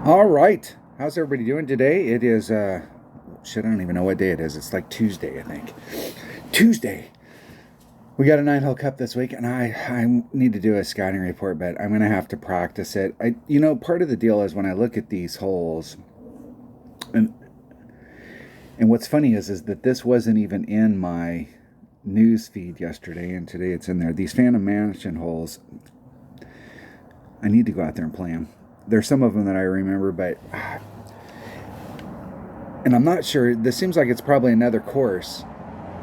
All right. How's everybody doing today? It is, shit, I don't even know what day it is. It's like Tuesday, I think. Tuesday. We got a 9-hole cup this week, and I need to do a scouting report, but I'm going to have to practice it. Part of the deal is when I look at these holes, and what's funny is that this wasn't even in my news feed yesterday, and today it's in there. These Phantom Mansion holes, I need to go out there and play them. There's some of them that I remember, but and I'm not sure. This seems like it's probably another course,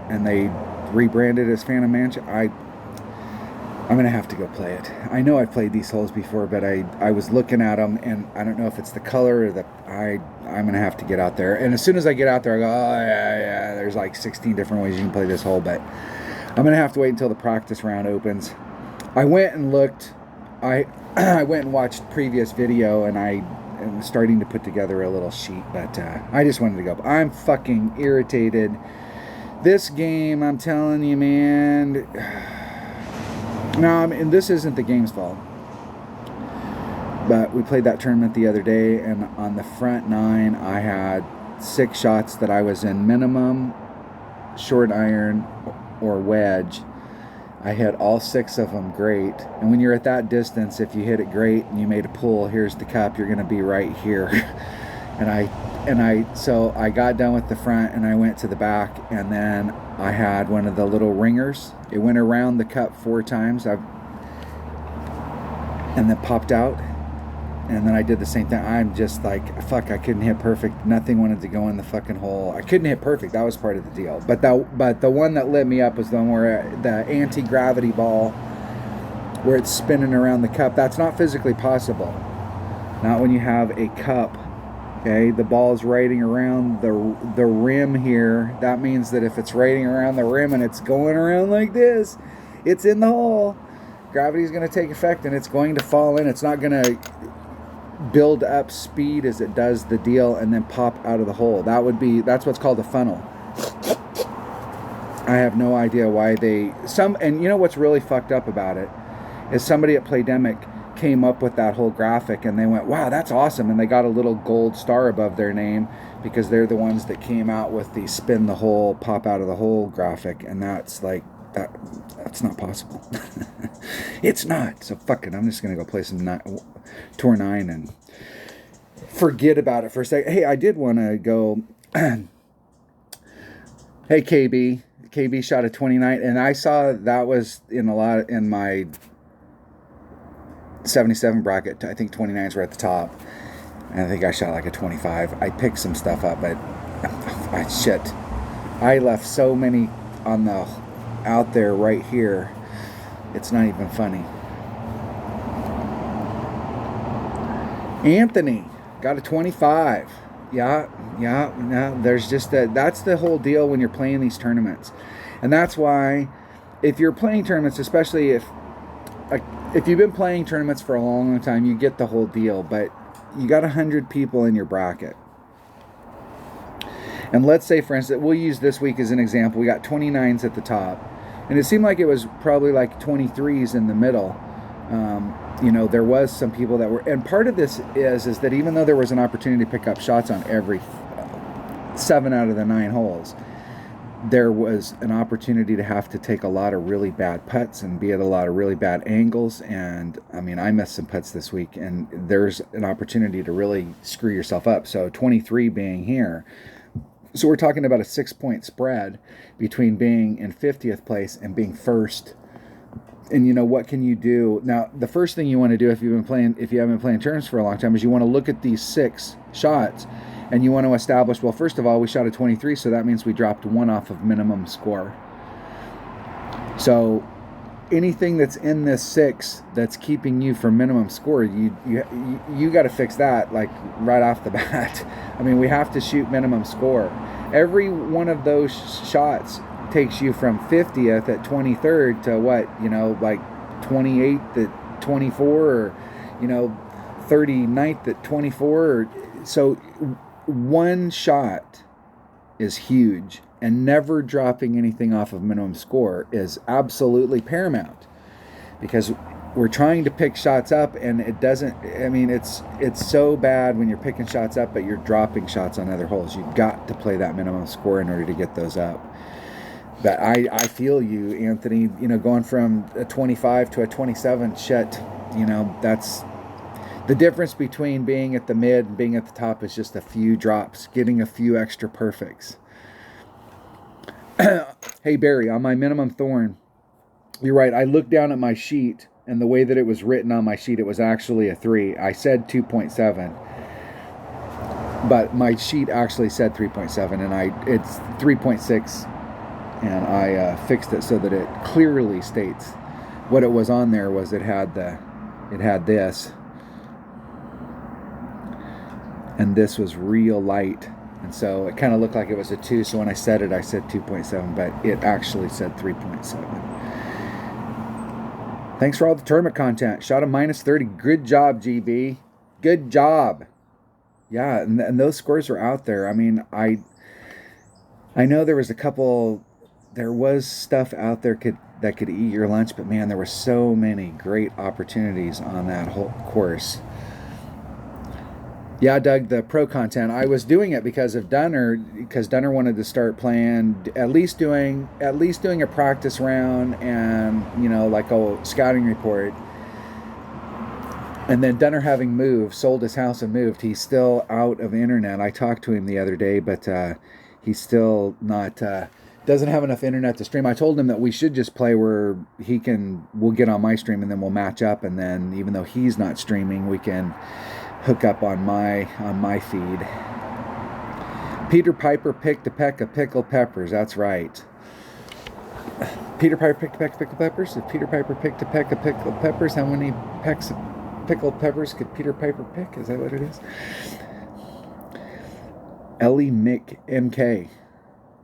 and they rebranded as Phantom Mansion. I'm gonna have to go play it. I know I've played these holes before, but I was looking at them, and I don't know if it's the color or I'm gonna have to get out there. And as soon as I get out there, I go, oh yeah. There's like 16 different ways you can play this hole, but I'm gonna have to wait until the practice round opens. I went and looked. I went and watched previous video, and I am starting to put together a little sheet, but I just wanted to go. I'm fucking irritated. This game, I'm telling you, man. No, and this isn't the game's fault. But we played that tournament the other day, and on the front 9, I had 6 shots that I was in minimum, short iron, or wedge. I hit all 6 of them great. And when you're at that distance, if you hit it great and you made a pull, here's the cup, you're going to be right here. So I got done with the front, and I went to the back, and then I had one of the little ringers. It went around the cup 4 times, and then popped out. And then I did the same thing. I'm just like, fuck, I couldn't hit perfect. Nothing wanted to go in the fucking hole. I couldn't hit perfect. That was part of the deal. But the one that lit me up was the one where the anti-gravity ball, where it's spinning around the cup. That's not physically possible. Not when you have a cup. Okay, the ball's riding around the rim here. That means that if it's riding around the rim and it's going around like this, it's in the hole. Gravity's going to take effect, and it's going to fall in. It's not going to build up speed as it does the deal and then pop out of the hole. That's what's called a funnel. I have no idea why and you know what's really fucked up about it is somebody at Playdemic came up with that whole graphic, and they went, wow, that's awesome, and they got a little gold star above their name because they're the ones that came out with the spin the hole, pop out of the hole graphic, and that's like that's not possible. It's not. So fuck it, I'm just gonna go play some Tour 9 and forget about it for a second. Hey, I did want to go. Hey, KB shot a 29, and I saw that was in my 77 bracket. I think 29s were at the top, and I think I shot like a 25. I picked some stuff up, but I left so many out there right here. It's not even funny. Anthony got a 25. Yeah. There's just that's the whole deal when you're playing these tournaments. And that's why if you're playing tournaments, especially if you've been playing tournaments for a long time, you get the whole deal, but you got 100 people in your bracket. And let's say, for instance, we'll use this week as an example. We got 29s at the top, and it seemed like it was probably like 23s in the middle. There was some people that were, and part of this is that even though there was an opportunity to pick up shots on every 7 out of the 9 holes, there was an opportunity to have to take a lot of really bad putts and be at a lot of really bad angles. And I mean, I missed some putts this week, and there's an opportunity to really screw yourself up. So 23 being here. So we're talking about a 6-point spread between being in 50th place and being first. And what can you do? Now, the first thing you want to do if you haven't been playing tournaments for a long time is you want to look at these 6 shots, and you want to establish, well, first of all, we shot a 23, so that means we dropped 1 off of minimum score. So anything that's in this 6 that's keeping you from minimum score, you got to fix that like right off the bat. I mean, we have to shoot minimum score. Every one of those shots takes you from 50th at 23rd to like 28th at 24, or 39th at 24. So one shot is huge, and never dropping anything off of minimum score is absolutely paramount, because we're trying to pick shots up, and it doesn't. I mean, it's so bad when you're picking shots up, but you're dropping shots on other holes. You've got to play that minimum score in order to get those up. But I feel you, Anthony. You know, going from a 25 to a 27, shit. You know, that's the difference between being at the mid and being at the top is just a few drops, getting a few extra perfects. Hey Barry, on my minimum thorn, you're right. I looked down at my sheet, and the way that it was written on my sheet, it was actually a 3. I said 2.7, but my sheet actually said 3.7, and it's 3.6, and I fixed it so that it clearly states what it was on there. Was it had this, and this was real light, and so it kind of looked like it was a 2. So when I said it, I said 2.7, but it actually said 3.7. Thanks for all the tournament content. Shot a -30. Good job, GB. Good job. Yeah, and those scores were out there. I mean, I know there was stuff out there that could eat your lunch, but man, there were so many great opportunities on that whole course. Yeah, Doug, the pro content. I was doing it because of Dunner, because Dunner wanted to start playing, at least doing a practice round and, you know, like a scouting report. And then Dunner, having sold his house and moved, he's still out of internet. I talked to him the other day, but he's still not, doesn't have enough internet to stream. I told him that we should just play where we'll get on my stream and then we'll match up. And then even though he's not streaming, we can hook up on my feed. Peter Piper picked a peck of pickled peppers. That's right. Peter Piper picked a peck of pickled peppers. If Peter Piper picked a peck of pickled peppers, how many pecks of pickled peppers could Peter Piper pick? Is that what it is? Ellie Mick MK.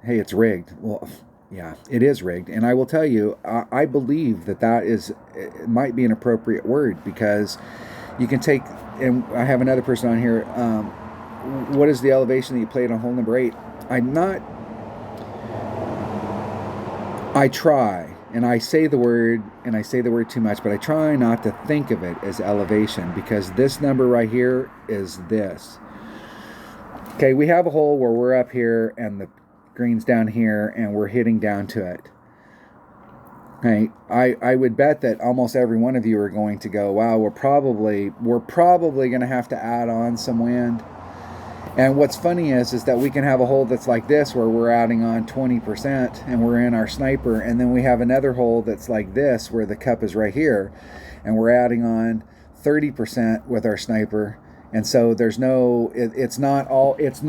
Hey, it's rigged. Well, yeah, it is rigged. And I will tell you, I believe that it might be an appropriate word, because you can take, and I have another person on here, what is the elevation that you played on hole number 8? I try, and I say the word too much, but I try not to think of it as elevation, because this number right here is this. Okay, we have a hole where we're up here and the green's down here and we're hitting down to it. Okay, I would bet that almost every one of you are going to go, wow, we're probably going to have to add on some wind. And what's funny is that we can have a hole that's like this, where we're adding on 20% and we're in our sniper, and then we have another hole that's like this, where the cup is right here, and we're adding on 30% with our sniper. And so there's it's not always.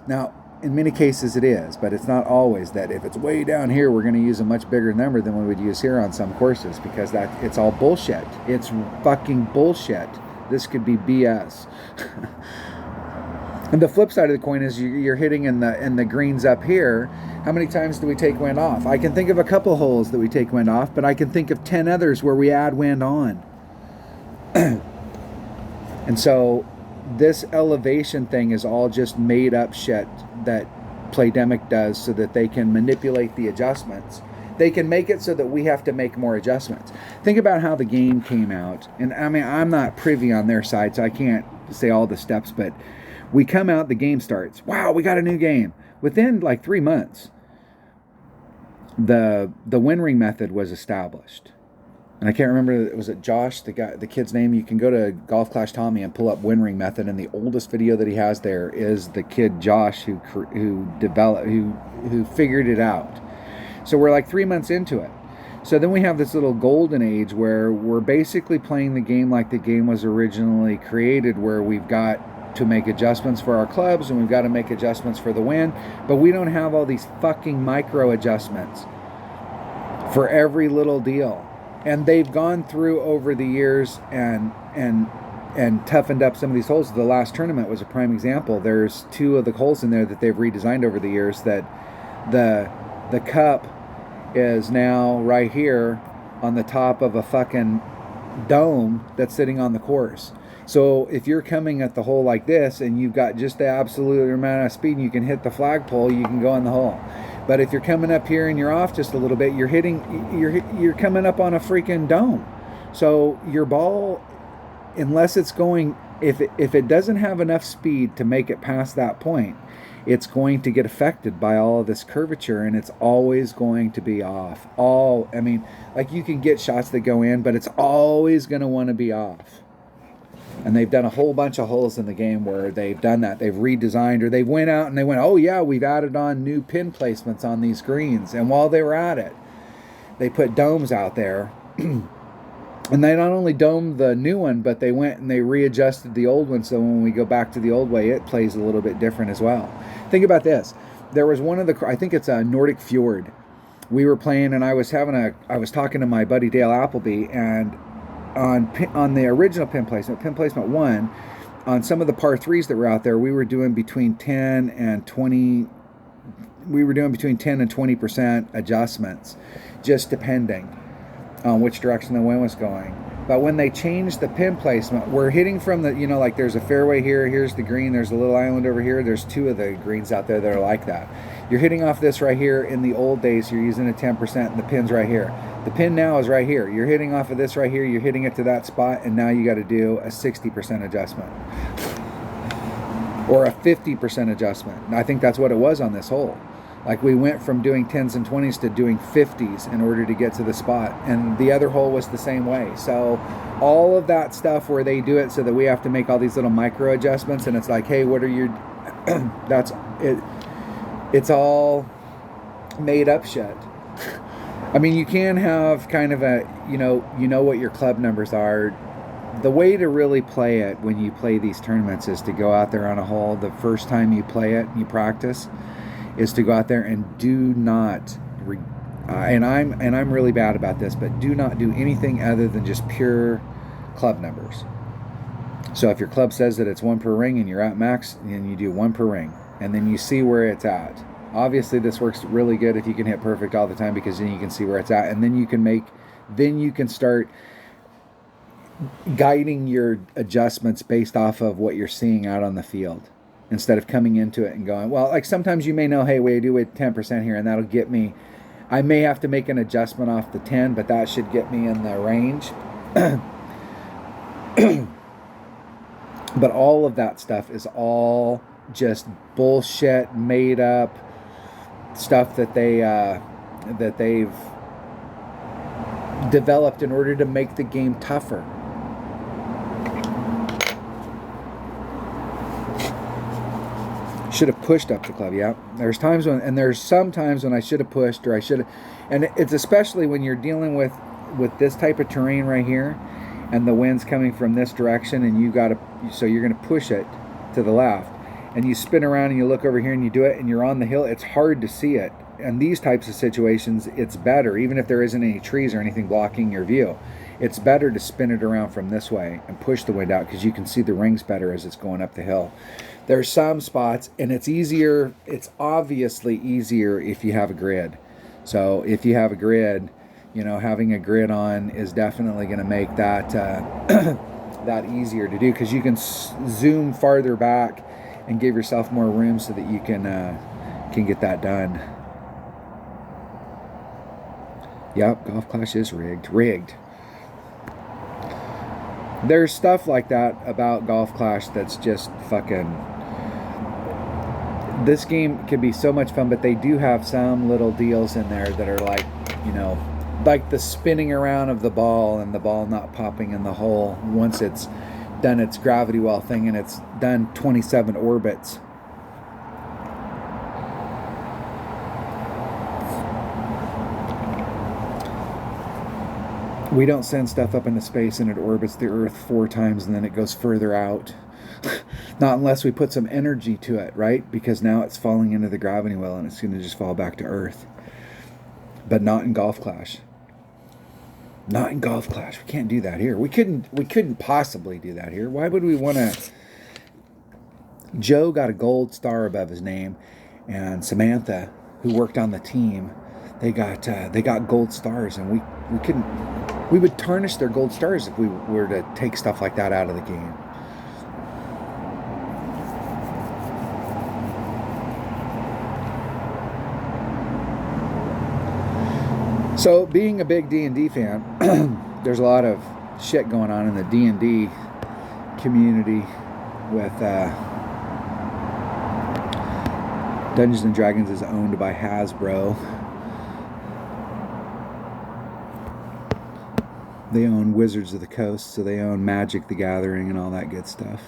Now, in many cases it is, but it's not always that if it's way down here, we're going to use a much bigger number than we would use here on some courses, because it's all bullshit. It's fucking bullshit. This could be BS. And the flip side of the coin is you're hitting in the greens up here. How many times do we take wind off? I can think of a couple holes that we take wind off, but I can think of 10 others where we add wind on. And so this elevation thing is all just made up shit that Playdemic does so that they can manipulate the adjustments. They can make it so that we have to make more adjustments. Think about how the game came out. And I mean, I'm not privy on their side, so I can't say all the steps, but we come out, the game starts. Wow, we got a new game. Within like 3 months, the win ring method was established. And I can't remember, was it Josh, the kid's name? You can go to Golf Clash Tommy and pull up win ring method, and the oldest video that he has there is the kid Josh who figured it out. So we're like 3 months into it. So then we have this little golden age where we're basically playing the game like the game was originally created, where we've got to make adjustments for our clubs and we've got to make adjustments for the wind, but we don't have all these fucking micro adjustments for every little deal. And they've gone through over the years and toughened up some of these holes. The last tournament was a prime example. There's 2 of the holes in there that they've redesigned over the years, that the cup is now right here on the top of a fucking dome that's sitting on the course. So if you're coming at the hole like this and you've got just the absolute amount of speed and you can hit the flagpole, you can go in the hole. But if you're coming up here and you're off just a little bit, you're coming up on a freaking dome. So your ball, unless it's going, if it doesn't have enough speed to make it past that point, it's going to get affected by all of this curvature, and it's always going to be off. I mean, like, you can get shots that go in, but it's always going to want to be off. And they've done a whole bunch of holes in the game where they've done that. They've redesigned, or they went out and they went, oh yeah, we've added on new pin placements on these greens. And while they were at it, they put domes out there. And they not only domed the new one, but they went and they readjusted the old one, so when we go back to the old way, it plays a little bit different as well. Think about this. There was one of the, I think it's a Nordic Fjord. We were playing, and I was talking to my buddy Dale Appleby, and on the original pin placement 1, on some of the par 3s that were out there, we were doing between 10 and 20 adjustments, just depending on which direction the wind was going. But when they changed the pin placement, we're hitting from the, like, there's a fairway here, here's the green, there's a little island over here, there's 2 of the greens out there that are like that. You're hitting off this right here. In the old days, you're using a 10%, and the pin's right here. The pin now is right here. You're hitting off of this right here, you're hitting it to that spot, and now you got to do a 60% adjustment. Or a 50% adjustment. And I think that's what it was on this hole. Like, we went from doing 10s and 20s to doing 50s in order to get to the spot. And the other hole was the same way. So all of that stuff where they do it so that we have to make all these little micro adjustments, and it's like, hey, what are your... that's it. It's all made up shit. I mean, you can have kind of a, you know what your club numbers are. The way to really play it when you play these tournaments is to go out there on a hole. The first time you play it, you practice, is to go out there and do not, and I'm really bad about this, but do not do anything other than just pure club numbers. So if your club says that it's 1 per ring and you're at max, then you do 1 per ring, and then you see where it's at. Obviously, this works really good if you can hit perfect all the time, because then you can see where it's at, and then you can start guiding your adjustments based off of what you're seeing out on the field, instead of coming into it and going, well, like, sometimes you may know, hey, we do it 10% here, and that'll get me, I may have to make an adjustment off the 10, but that should get me in the range. But all of that stuff is all just bullshit, made up stuff that they've developed in order to make the game tougher. Should have pushed up the club, yeah. There's some times when I should have pushed, or I should have, and it's especially when you're dealing with this type of terrain right here, and the wind's coming from this direction, and so you're gonna push it to the left, and you spin around and you look over here and you do it, and you're on the hill. It's hard to see it. And these types of situations, it's better, even if there isn't any trees or anything blocking your view, it's better to spin it around from this way and push the wind out, because you can see the rings better as it's going up the hill. There's some spots, and it's easier, it's obviously easier if you have a grid. So if you have a grid, having a grid on is definitely going to make that that easier to do, because you can zoom farther back and give yourself more room so that you can get that done. Yep, Golf Clash is rigged. There's stuff like that about Golf Clash that's just fucking... This game can be so much fun, but they do have some little deals in there that are like, like the spinning around of the ball and the ball not popping in the hole once it's done its gravity well thing and it's done 27 orbits. We don't send stuff up into space and it orbits the Earth 4 times and then it goes further out. Not unless we put some energy to it, right? Because now it's falling into the gravity well and it's going to just fall back to Earth. But not in Golf Clash. Not in Golf Clash. We can't do that here. We couldn't possibly do that here. Why would we want to... Joe got a gold star above his name, and Samantha, who worked on the team, they got gold stars, and we would tarnish their gold stars if we were to take stuff like that out of the game. So, being a big D&D fan, there's a lot of shit going on in the D&D community with Dungeons and Dragons is owned by Hasbro. They own Wizards of the Coast, so they own Magic the Gathering and all that good stuff.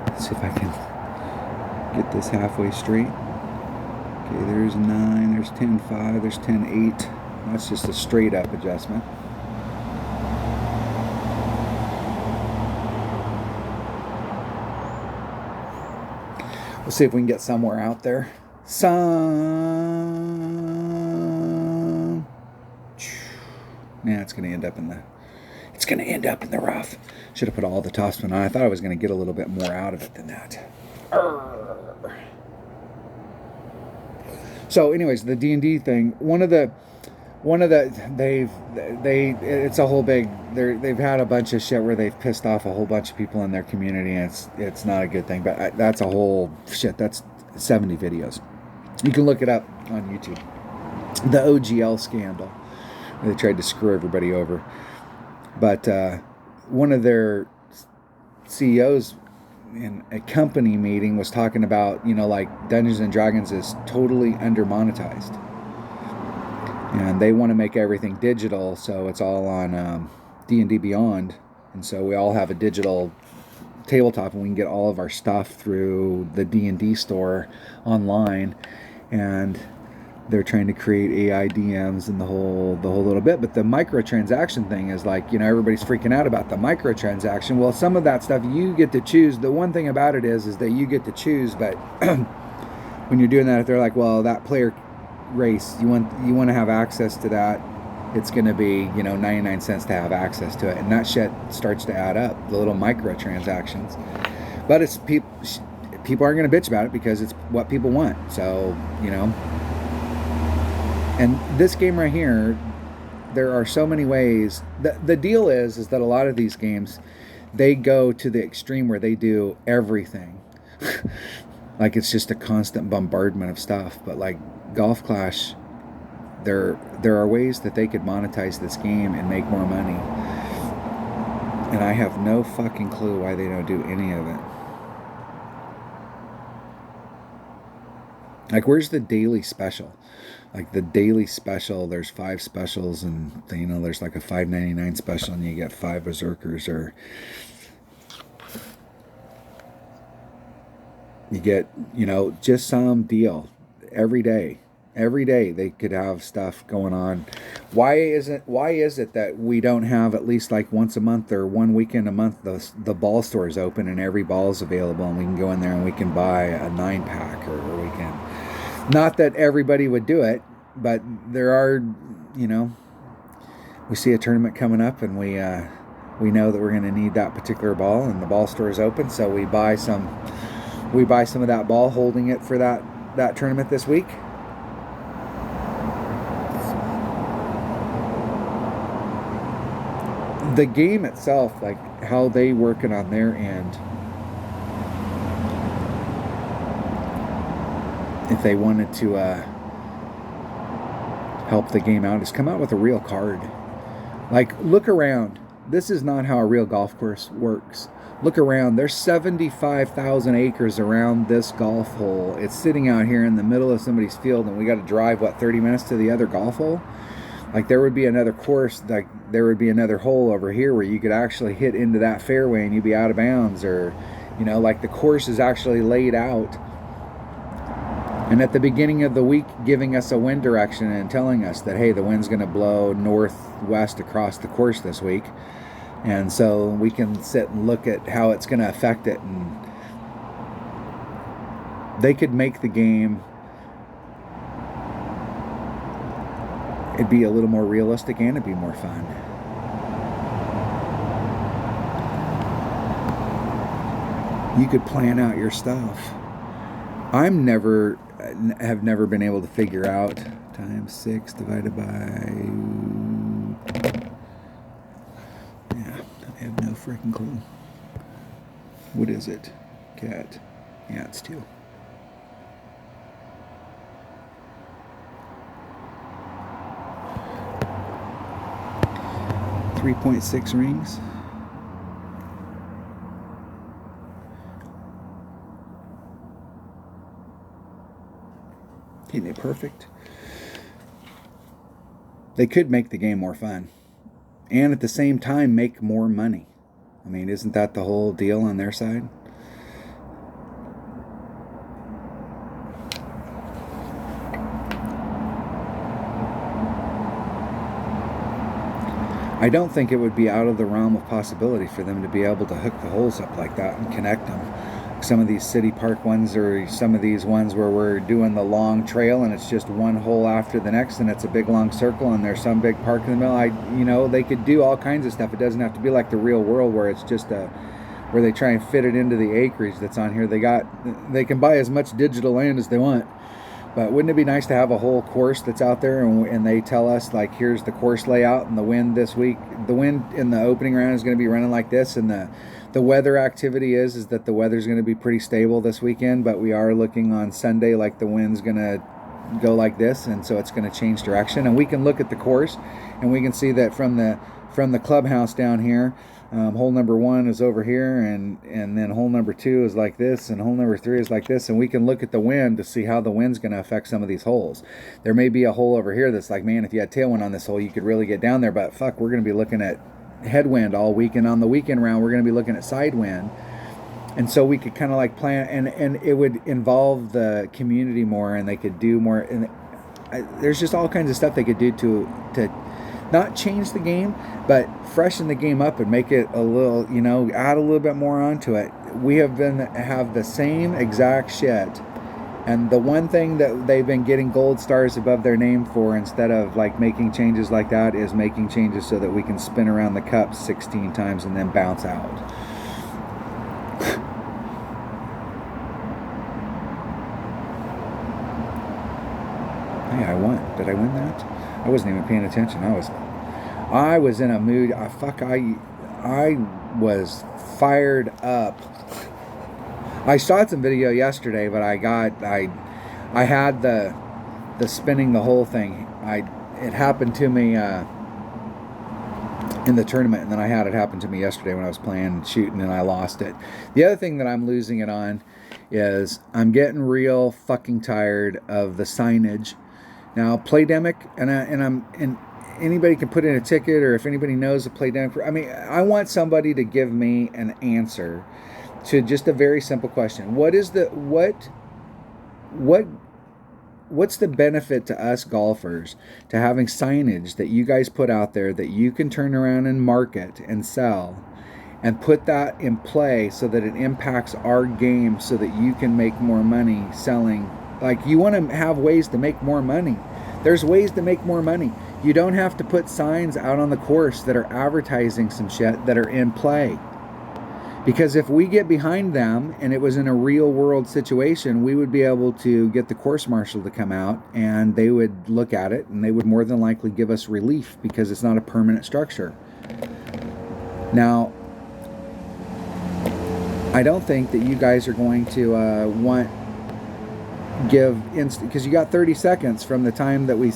Let's see if I can get this halfway straight. Okay, there's 9, there's 10.5, there's 10.8. That's just a straight up adjustment. We'll see if we can get somewhere out there. Yeah, it's gonna end up in the rough. Should have put all the topspin on. I thought I was gonna get a little bit more out of it than that. So anyways, the D&D thing, it's a whole big, they've had a bunch of shit where they've pissed off a whole bunch of people in their community, and it's not a good thing, but that's a whole shit. That's 70 videos. You can look it up on YouTube. The OGL scandal. They tried to screw everybody over. But one of their CEOs in a company meeting was talking about, like Dungeons and Dragons is totally under monetized. And they want to make everything digital, so it's all on D&D Beyond. And so we all have a digital tabletop, and we can get all of our stuff through the D&D store online. And they're trying to create AI DMs and the whole little bit. But the microtransaction thing is like, everybody's freaking out about the microtransaction. Well, some of that stuff you get to choose. The one thing about it is that you get to choose, but when you're doing that, if they're like, well, that player race, you want to have access to that, it's going to be 99 cents to have access to it, and that shit starts to add up, the little microtransactions. But it's people aren't going to bitch about it because it's what people want. So and this game right here, there are so many ways. The deal is that a lot of these games, they go to the extreme where they do everything. Like it's just a constant bombardment of stuff. But like Golf Clash, there are ways that they could monetize this game and make more money. And I have no fucking clue why they don't do any of it. Like, where's the daily special? Like the daily special, there's 5 specials, and there's like a $5.99 special, and you get 5 berserkers, or you get just some deal every day. Every day they could have stuff going on. Why is it that we don't have at least like once a month or one weekend a month the ball store is open and every ball is available, and we can go in there and we can buy a 9-pack, or we can. Not that everybody would do it, but there are, we see a tournament coming up, and we know that we're going to need that particular ball, and the ball store is open, so we buy some of that ball, holding it for that tournament this week. The game itself, like how they working on their end, if they wanted to help the game out, is come out with a real card. Like, look around. This is not how a real golf course works. Look around. There's 75,000 acres around this golf hole. It's sitting out here in the middle of somebody's field, and we got to drive 30 minutes to the other golf hole. Like, there would be another course, like there would be another hole over here where you could actually hit into that fairway and you'd be out of bounds, or like the course is actually laid out. And at the beginning of the week, giving us a wind direction and telling us that, hey, the wind's going to blow northwest across the course this week. And so we can sit and look at how it's going to affect it. And they could make the game, it'd be a little more realistic, and it'd be more fun. You could plan out your stuff. Have never been able to figure out times 6 divided by, I have no freaking clue. What is it? Cat. Yeah, it's 2. 3.6 rings. Ain't they perfect? They could make the game more fun and at the same time make more money. I mean, isn't that the whole deal on their side? I don't think it would be out of the realm of possibility for them to be able to hook the holes up like that and connect them. Some of these city park ones, or some of these ones where we're doing the long trail and it's just one hole after the next and it's a big long circle and there's some big park in the middle. They could do all kinds of stuff. It doesn't have to be like the real world where it's just where they try and fit it into the acreage that's on here. They can buy as much digital land as they want. But wouldn't it be nice to have a whole course that's out there and they tell us, like, here's the course layout and the wind this week. The wind in the opening round is going to be running like this, and the weather activity is that the weather's going to be pretty stable this weekend, but we are looking on Sunday like the wind's going to go like this, and so it's going to change direction. And we can look at the course and we can see that from the clubhouse down here, hole number 1 is over here, and then hole number 2 is like this, and hole number 3 is like this, and we can look at the wind to see how the wind's going to affect some of these holes. There may be a hole over here that's like, man, if you had tailwind on this hole, you could really get down there, but fuck, we're going to be looking at headwind all week, and on the weekend round, we're going to be looking at side wind. And so we could kind of like plan, and it would involve the community more, and they could do more, and there's just all kinds of stuff they could do to not change the game, but freshen the game up and make it a little, add a little bit more onto it. We have the same exact shit, and the one thing that they've been getting gold stars above their name for, instead of like making changes like that, is making changes so that we can spin around the cup 16 times and then bounce out. Hey, I won. Did I win that? I wasn't even paying attention. I was in a mood. I was fired up. I shot some video yesterday, but I had the spinning the whole thing. It happened to me in the tournament, and then I had it happen to me yesterday when I was playing and shooting, and I lost it. The other thing that I'm losing it on is I'm getting real fucking tired of the signage. Now, Playdemic, and anybody can put in a ticket, or if anybody knows the Playdemic, I mean, I want somebody to give me an answer to just a very simple question. What's the benefit to us golfers to having signage that you guys put out there that you can turn around and market and sell, and put that in play so that it impacts our game so that you can make more money selling? Like, you want to have ways to make more money. There's ways to make more money. You don't have to put signs out on the course that are advertising some shit that are in play. Because if we get behind them and it was in a real world situation, we would be able to get the course marshal to come out, and they would look at it, and they would more than likely give us relief because it's not a permanent structure. Now, I don't think that you guys are going to because you got 30 seconds from the time that we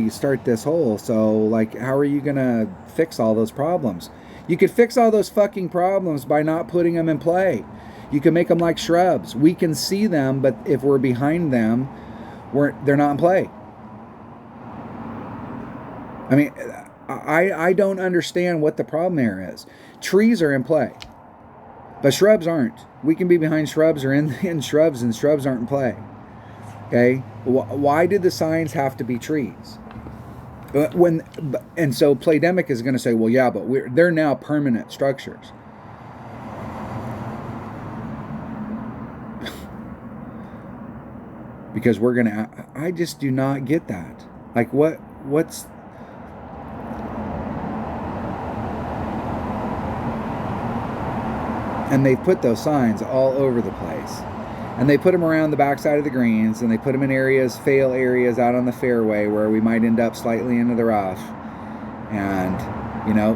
start this hole. So, like, how are you gonna fix all those problems? You could fix all those fucking problems by not putting them in play. You can make them like shrubs. We can see them, but if we're behind them, they're not in play. I mean, I don't understand what the problem there is. Trees are in play, but shrubs aren't. We can be behind shrubs or in shrubs, and shrubs aren't in play. Okay? Why did the signs have to be trees? And so Playdemic is going to say, well, yeah, but they're now permanent structures. Because we're going to... I just do not get that. Like, what's... And they've put those signs all over the place. And they put them around the backside of the greens, and they put them in fail areas out on the fairway where we might end up slightly into the rough. And,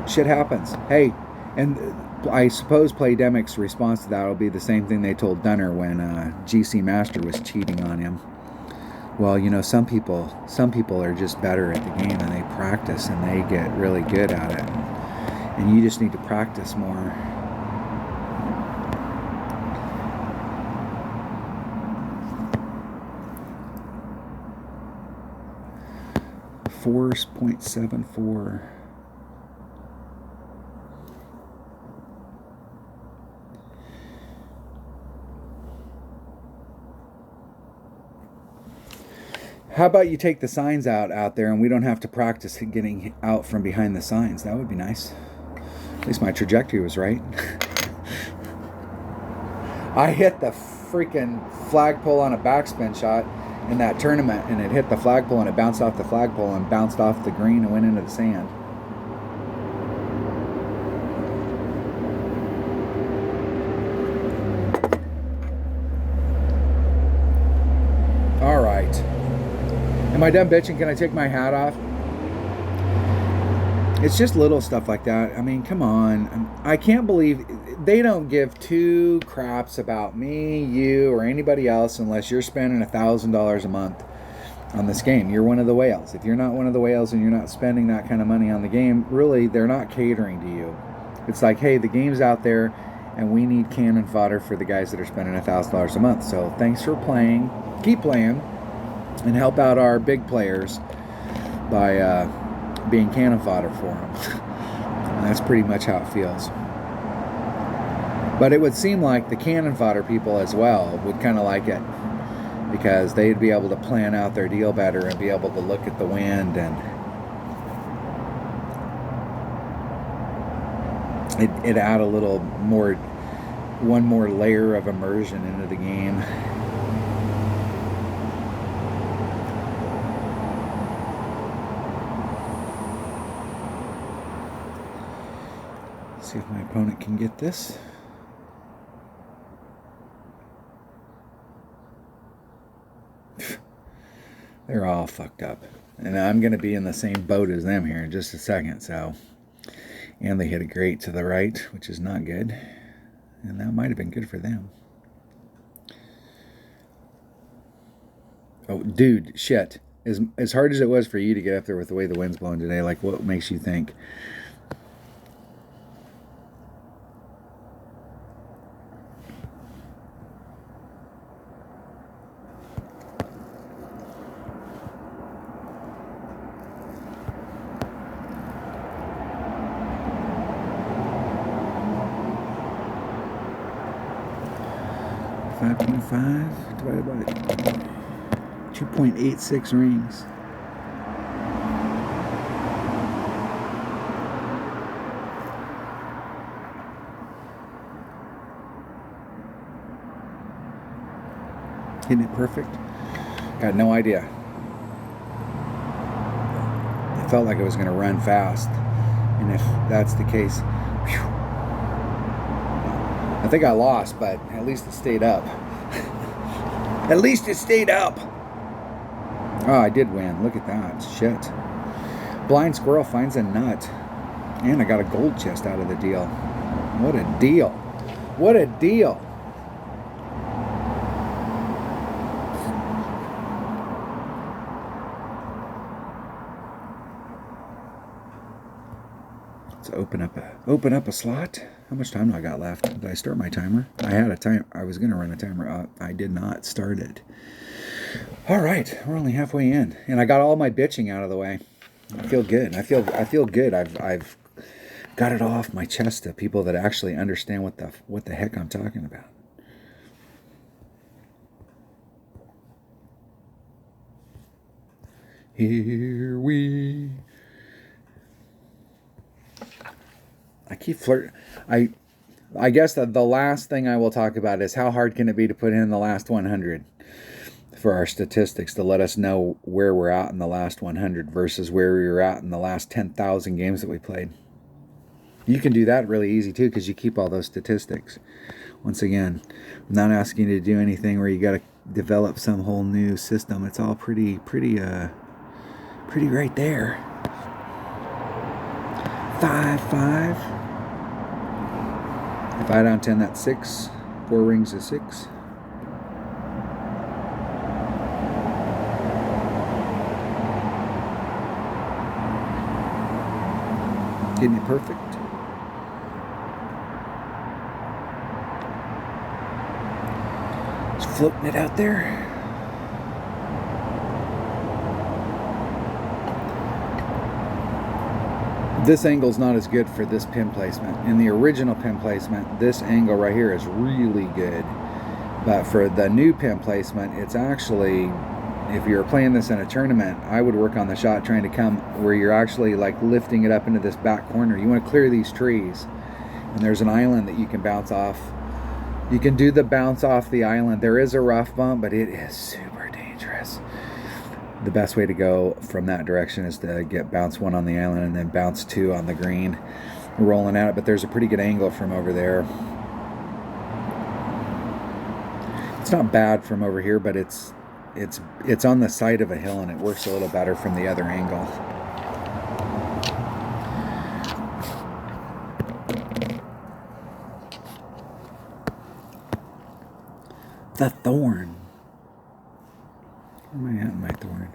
shit happens. Hey, and I suppose Playdemic's response to that will be the same thing they told Dunner when GC Master was cheating on him. Well, some people are just better at the game, and they practice, and they get really good at it. And you just need to practice more. .74. How about you take the signs out there and we don't have to practice getting out from behind the signs? That would be nice. At least my trajectory was right. I hit the freaking flagpole on a backspin shot in that tournament, and it hit the flagpole and it bounced off the flagpole and bounced off the green and went into the sand. All right. Am I done bitching? Can I take my hat off? It's just little stuff like that. I mean, come on. I can't believe they don't give two craps about me, you, or anybody else unless you're spending $1,000 a month on this game. You're one of the whales. If you're not one of the whales and you're not spending that kind of money on the game, really, they're not catering to you. It's like, hey, the game's out there and we need cannon fodder for the guys that are spending $1,000 a month. So thanks for playing. Keep playing and help out our big players by being cannon fodder for them. And that's pretty much how it feels. But it would seem like the cannon fodder people as well would kind of like it, because they'd be able to plan out their deal better and be able to look at the wind, and it add a little more, one more layer of immersion into the game. See if my opponent can get this. They're all fucked up. And I'm going to be in the same boat as them here in just a second. So, and they hit a great to the right, which is not good. And that might have been good for them. Oh, dude, shit. As hard as it was for you to get up there with the way the wind's blowing today, like, what makes you think? .5 divided by 2.86 rings. Hitting it perfect? Got no idea. It felt like it was going to run fast. And if that's the case, whew, I think I lost, but at least it stayed up. At least it stayed up. Oh, I did win. Look at that. Shit. Blind squirrel finds a nut. And I got a gold chest out of the deal. What a deal. What a deal. Let's open up a slot. How much time do I got left? Did I start my timer? I had a time. I was going to run a timer. I did not start it. All right, we're only halfway in, and I got all my bitching out of the way. I feel good. I feel good. I've got it off my chest to people that actually understand what the heck I'm talking about. Here we. I keep flirting. I guess that the last thing I will talk about is how hard can it be to put in the last 100 for our statistics to let us know where we're at in the last 100 versus where we were at in the last 10,000 games that we played. You can do that really easy too, because you keep all those statistics. Once again, I'm not asking you to do anything where you got to develop some whole new system. It's all pretty right there. 5. If I down 10, that's 6. 4 rings is 6. Getting it perfect. Floating it out there. This angle's not as good for this pin placement. In the original pin placement, this angle right here is really good. But for the new pin placement, it's actually, if you're playing this in a tournament, I would work on the shot trying to come where you're actually like lifting it up into this back corner. You want to clear these trees. And there's an island that you can bounce off. You can do the bounce off the island. There is a rough bump, but it is super dangerous. The best way to go from that direction is to get bounce 1 on the island and then bounce 2 on the green, rolling at it. But there's a pretty good angle from over there. It's not bad from over here, but it's on the side of a hill and it works a little better from the other angle. The thorn. Where am I at in my thorn?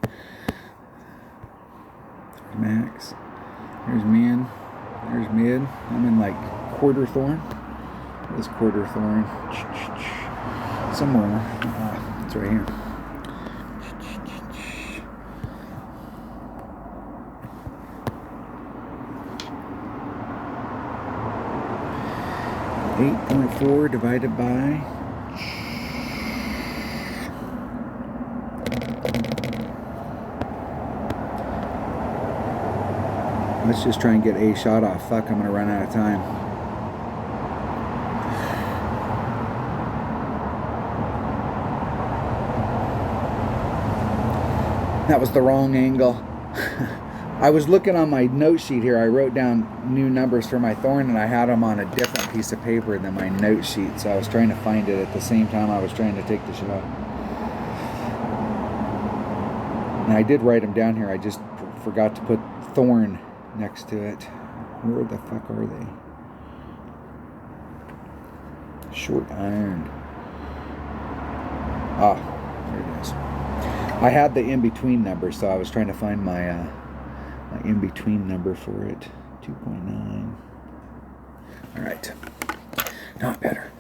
There's max. There's min. There's mid. I'm in like quarter thorn. This quarter thorn. Somewhere. It's right here. .4 divided by let's just try and get a shot off. Fuck, I'm gonna run out of time. That was the wrong angle. I was looking on my note sheet here. I wrote down new numbers for my thorn and I had them on a different piece of paper than my note sheet. So I was trying to find it at the same time I was trying to take the shot. And I did write them down here. I just forgot to put thorn next to it. Where the fuck are they? Short iron. Ah, there it is. I had the in-between number, so I was trying to find my in-between number for it. 2.9. All right. Not better.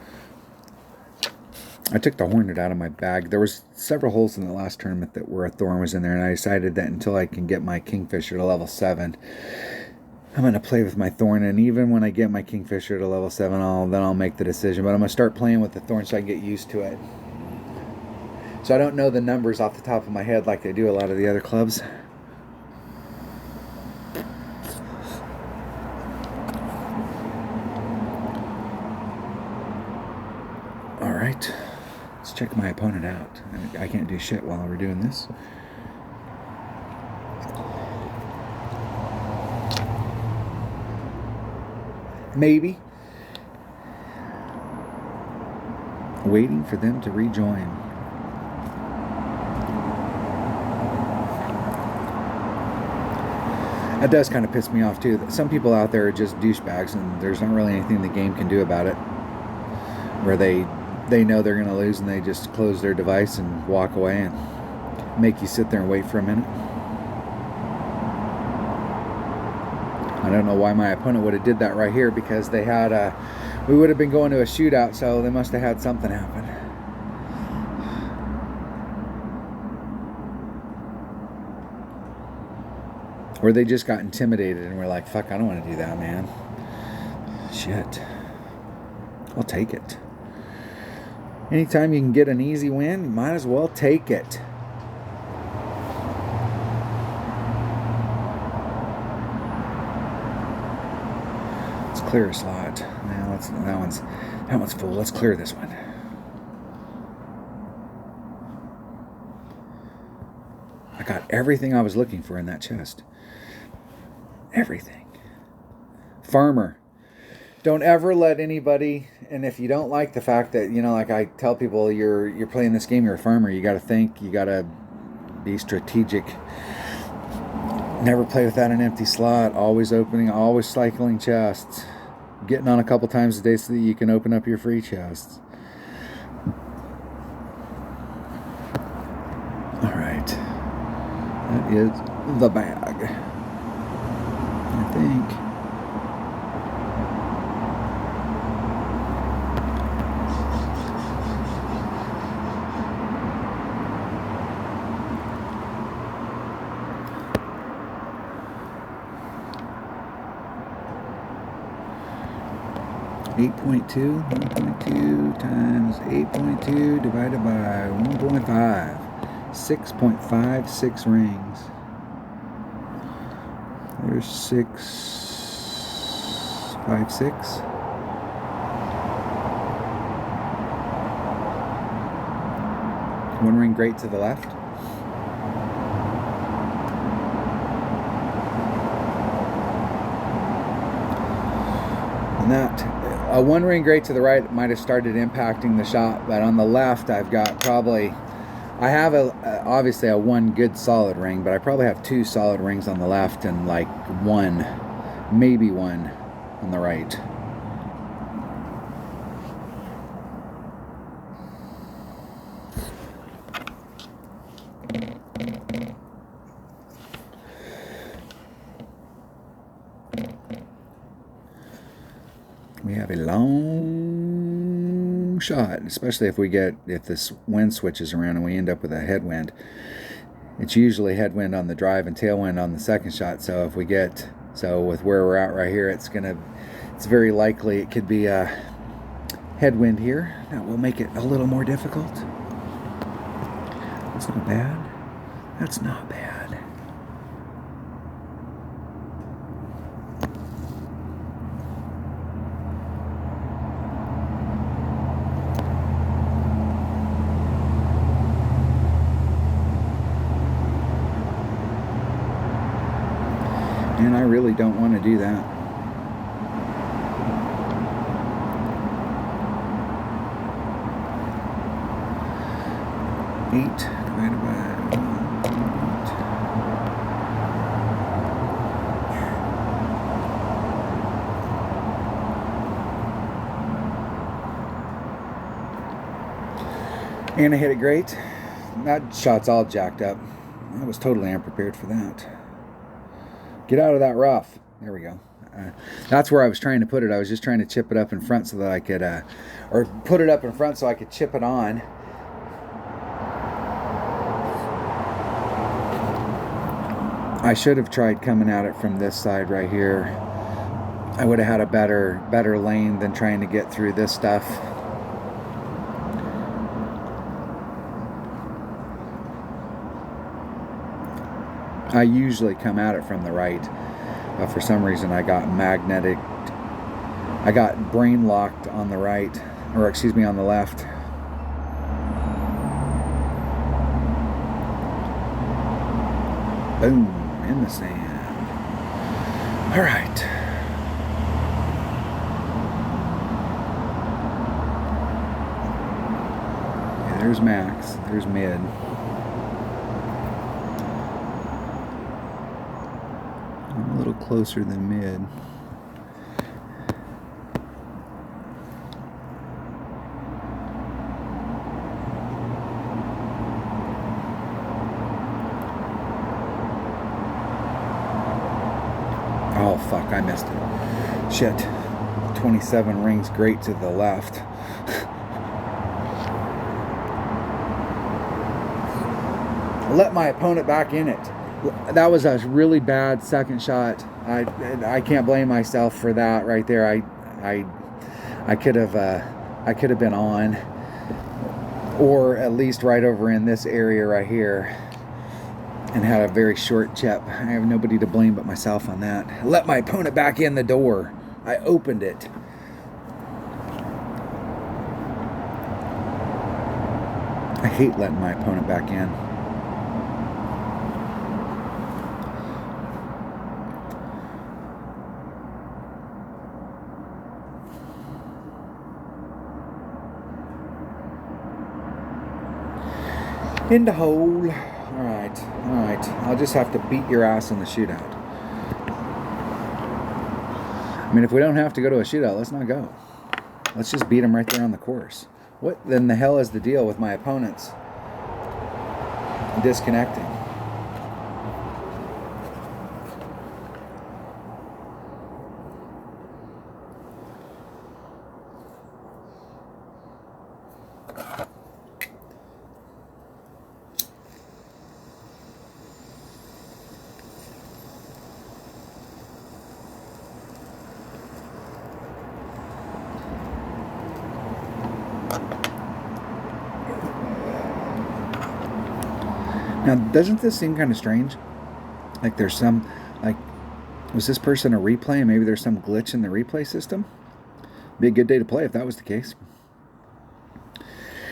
I took the Hornet out of my bag. There was several holes in the last tournament that where a thorn was in there, and I decided that until I can get my Kingfisher to level 7, I'm going to play with my thorn. And even when I get my Kingfisher to level 7, then I'll make the decision. But I'm going to start playing with the thorn so I can get used to it. So I don't know the numbers off the top of my head like they do a lot of the other clubs. All right. Let's check my opponent out. I can't do shit while we're doing this. Maybe. Waiting for them to rejoin. That does kind of piss me off too. Some people out there are just douchebags and there's not really anything the game can do about it. Where they know they're going to lose and they just close their device and walk away and make you sit there and wait for a minute. I don't know why my opponent would have did that right here, because they had we would have been going to a shootout, so they must have had something happen. Or they just got intimidated and were like, fuck, I don't want to do that, man. Shit. I'll take it. Anytime you can get an easy win, you might as well take it. Let's clear a slot. Now that one's full. Let's clear this one. I got everything I was looking for in that chest. Everything. Farmer. Don't ever let anybody, and if you don't like the fact that, you know, like I tell people, you're playing this game, you're a farmer, you got to think, you got to be strategic. Never play without an empty slot. Always opening, always cycling chests. Getting on a couple times a day so that you can open up your free chests. All right. That is the bag. I think. 8.2, 1.2 times 8.2 divided by 1.5. 6.56 rings. There's 656. One ring great to the left. And that, a one ring great to the right might have started impacting the shot, but on the left I've got probably, I have obviously a one good solid ring, but I probably have two solid rings on the left and like one, maybe one on the right. We have a long shot, especially if this wind switches around and we end up with a headwind. It's usually headwind on the drive and tailwind on the second shot. So if we get, with where we're at right here, it's very likely it could be a headwind here. That will make it a little more difficult. That's not bad. That's not bad. And I really don't want to do that. Eight divided by 1. And I hit it great. That shot's all jacked up. I was totally unprepared for that. Get out of that rough. There we go. That's where I was trying to put it. I was just trying to chip it up in front so that I could, or put it up in front so I could chip it on. I should have tried coming at it from this side right here. I would have had a better lane than trying to get through this stuff. I usually come at it from the right. For some reason I got brain locked on the right, or excuse me, on the left. Boom, in the sand. All right. Okay, there's max, there's mid. I'm a little closer than mid. Oh fuck, I missed it. Shit. 27 rings great to the left. Let my opponent back in it. That was a really bad second shot. I can't blame myself for that right there. I could have been on, or at least right over in this area right here, and had a very short chip. I have nobody to blame but myself on that. I let my opponent back in the door. I opened it. I hate letting my opponent back in. In the hole. Alright. I'll just have to beat your ass in the shootout. I mean, if we don't have to go to a shootout, let's not go. Let's just beat them right there on the course. What then the hell is the deal with my opponents disconnecting? Now, doesn't this seem kind of strange? Like there's some, like, was this person a replay and maybe there's some glitch in the replay system? Be a good day to play if that was the case.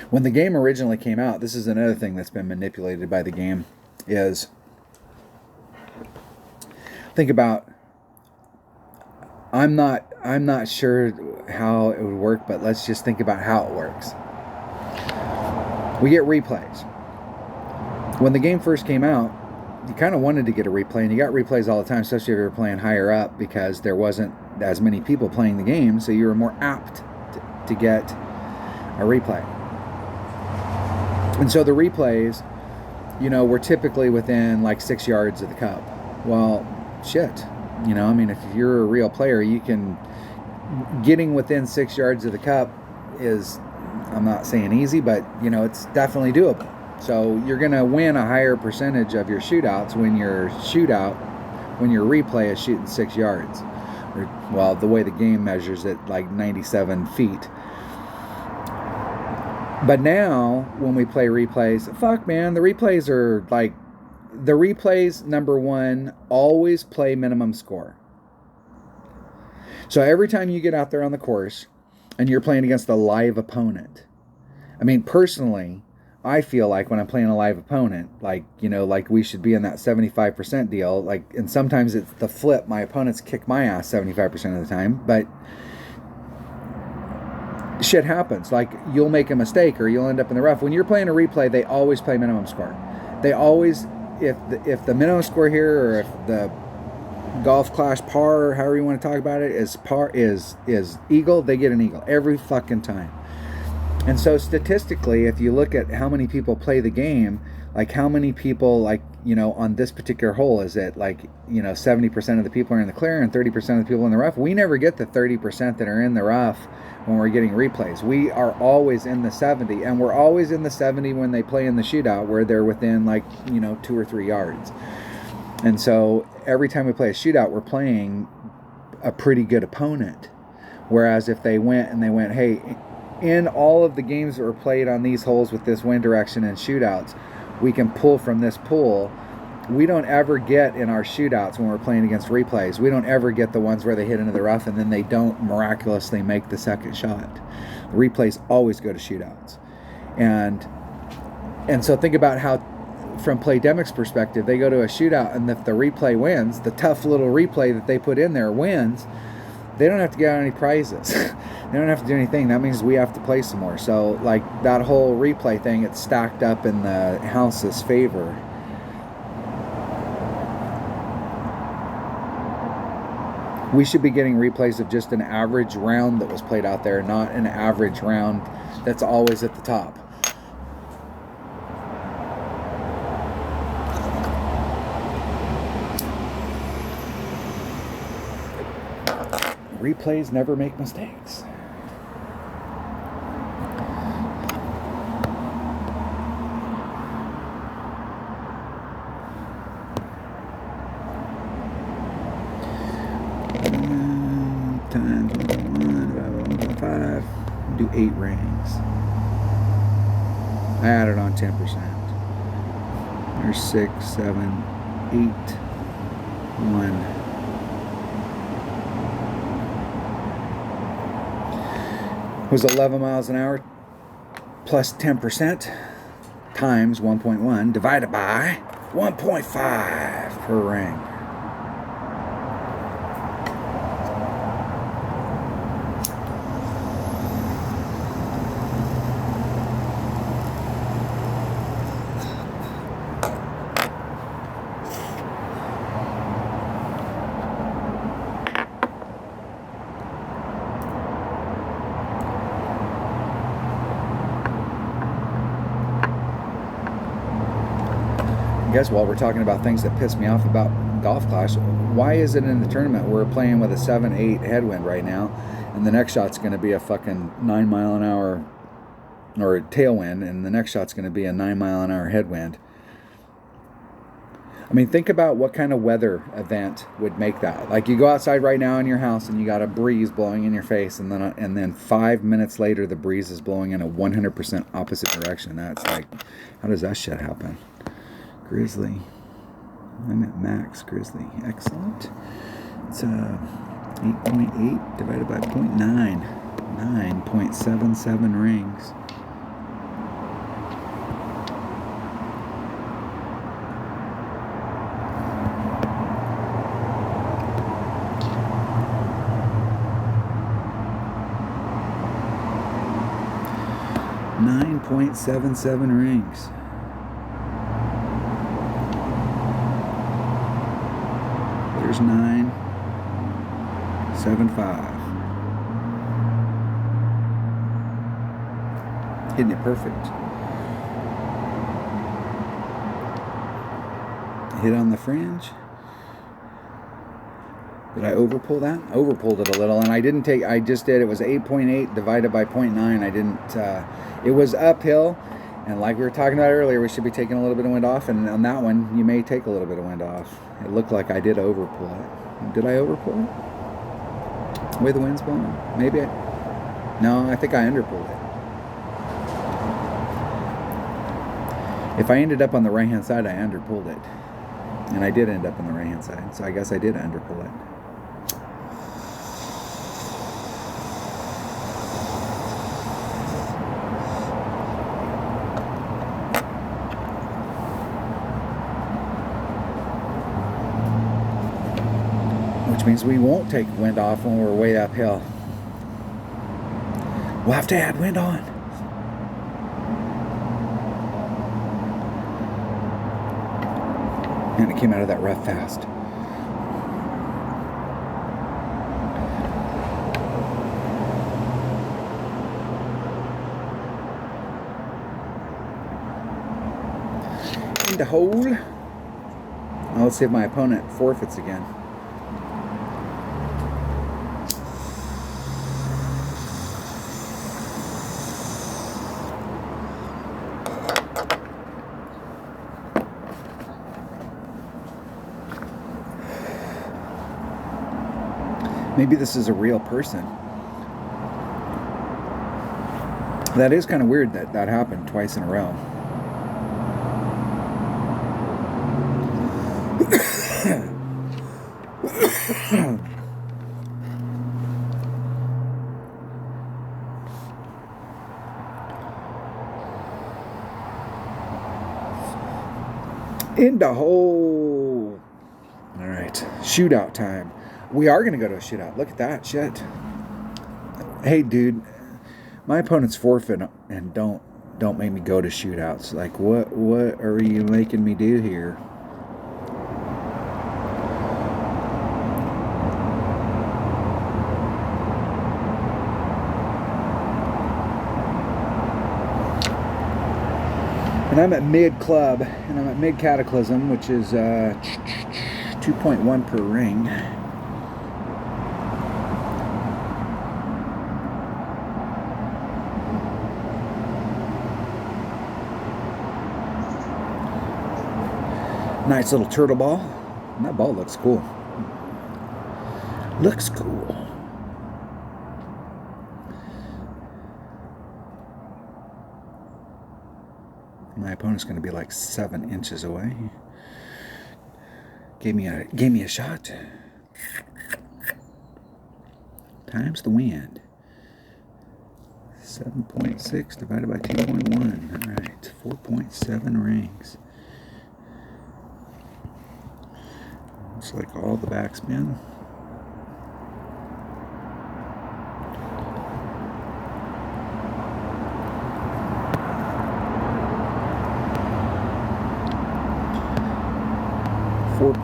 When the game originally came out, this is another thing that's been manipulated by the game, is think about, I'm not sure how it would work, but let's just think about how it works. We get replays. When the game first came out, you kind of wanted to get a replay, and you got replays all the time, especially if you were playing higher up, because there wasn't as many people playing the game, so you were more apt to get a replay. And so the replays, were typically within like 6 yards of the cup. Well, shit. I mean, if you're a real player, getting within 6 yards of the cup is, I'm not saying easy, but, it's definitely doable. So you're going to win a higher percentage of your shootouts when your replay is shooting 6 yards. Well, the way the game measures it, like 97 feet. But now, when we play replays, fuck, man, the replays are like, number one, always play minimum score. So every time you get out there on the course and you're playing against a live opponent, I mean, personally, I feel like when I'm playing a live opponent, like we should be in that 75% deal. Like, and sometimes it's the flip. My opponents kick my ass 75% of the time, but shit happens. Like, you'll make a mistake or you'll end up in the rough. When you're playing a replay, they always play minimum score. They always, if the minimum score here, or if the golf clash par, or however you want to talk about it, is eagle, they get an eagle every fucking time. And so statistically, if you look at how many people play the game, like how many people, like, on this particular hole, is it like, 70% of the people are in the clear and 30% of the people in the rough? We never get the 30% that are in the rough when we're getting replays. We are always in the 70, and we're always in the 70 when they play in the shootout, where they're within like, 2 or 3 yards. And so every time we play a shootout, we're playing a pretty good opponent. Whereas if they went, hey, in all of the games that were played on these holes with this wind direction and shootouts, we can pull from this pool. We don't ever get in our shootouts when we're playing against replays, we don't ever get the ones where they hit into the rough and then they don't miraculously make the second shot. The replays always go to shootouts. And so think about how, from Playdemic's perspective, they go to a shootout, and if the replay wins, the tough little replay that they put in there wins, they don't have to get out any prizes. They don't have to do anything. That means we have to play some more. So, like, that whole replay thing, it's stacked up in the house's favor. We should be getting replays of just an average round that was played out there, not an average round that's always at the top. Replays never make mistakes. Times 1.5. Do 8 rings. I added on 10%. There's 6, 7, 8, 1. Was 11 miles an hour plus 10% times 1.1 divided by 1.5 per ring. Guess while we're talking about things that piss me off about Golf Clash, why is it in the tournament we're playing with a 7-8 headwind right now, and the next shot's going to be a fucking 9 mile an hour or a tailwind, and the next shot's going to be a 9 mile an hour headwind? I mean, think about what kind of weather event would make that. Like, you go outside right now in your house and you got a breeze blowing in your face, and then 5 minutes later the breeze is blowing in a 100% opposite direction. That's like, how does that shit happen? Grizzly. I'm at max Grizzly. Excellent. It's 8.8 divided by 0.9. 9.77 rings. .77 rings. There's 9.75. Hitting it perfect. Hit on the fringe. Did I overpull that? Overpulled it a little, and I didn't take. I just did. It was 8.8 divided by 0.9. I didn't. It was uphill, and like we were talking about earlier, we should be taking a little bit of wind off. And on that one, you may take a little bit of wind off. It looked like I did overpull it. Did I overpull it? The way the wind's blowing? Maybe. No, I think I underpulled it. If I ended up on the right-hand side, I underpulled it. And I did end up on the right-hand side, so I guess I did underpull it. Which means we won't take wind off when we're way uphill. We'll have to add wind on. And it came out of that rough fast. In the hole. Now let's see if my opponent forfeits again. Maybe this is a real person. That is kind of weird that that happened twice in a row. In the hole. All right, shootout time. We are going to go to a shootout. Look at that shit. Hey, dude, my opponent's forfeit, and don't make me go to shootouts. Like, what are you making me do here? And I'm at mid club, and I'm at mid cataclysm, which is 2.1 per ring. Nice little turtle ball. And that ball looks cool. Looks cool. My opponent's going to be like 7 inches away. Gave me a shot. Times the wind. 7.6 divided by 2.1. All right, 4.7 rings. Looks like all the backspin.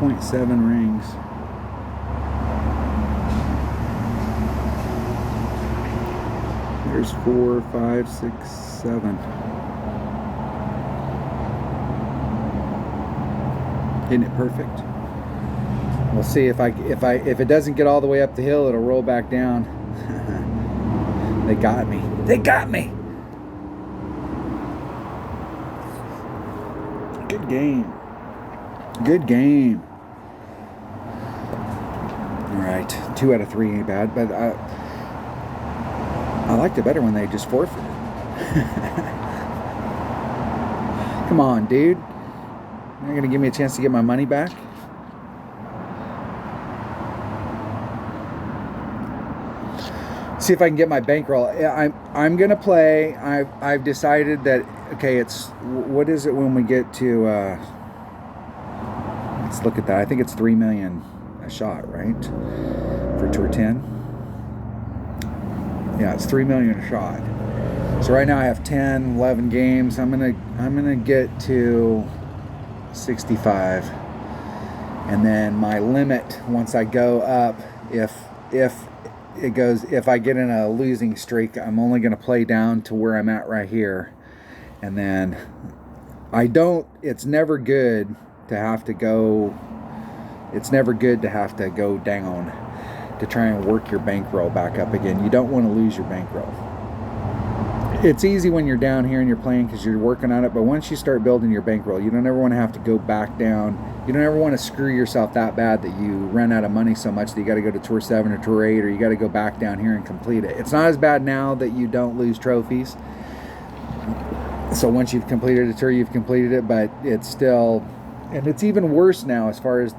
.7 rings. There's 4, 5, 6, 7. Isn't it perfect? We'll see if it doesn't get all the way up the hill, it'll roll back down. They got me. They got me. Good game. Good game. All right, 2 out of 3 ain't bad, but I liked it better when they just forfeited. Come on, dude. You're not gonna give me a chance to get my money back? See if I can get my bankroll. I'm gonna play. I've decided that, okay, it's, what is it when we get to let's look at that. I think it's 3 million a shot, right? For tour 10. Yeah, it's 3 million a shot. So right now I have 10, 11 games. I'm gonna get to 65, and then my limit once I go up, if I get in a losing streak, I'm only gonna play down to where I'm at right here, and then it's never good to have to go. It's never good to have to go down to try and work your bankroll back up again. You don't want to lose your bankroll. It's easy when you're down here and you're playing because you're working on it, but once you start building your bankroll, you don't ever want to have to go back down. You don't ever want to screw yourself that bad that you run out of money so much that you got to go to Tour 7 or Tour 8, or you got to go back down here and complete it. It's not as bad now that you don't lose trophies. So once you've completed a tour, you've completed it, but it's still, and it's even worse now as far as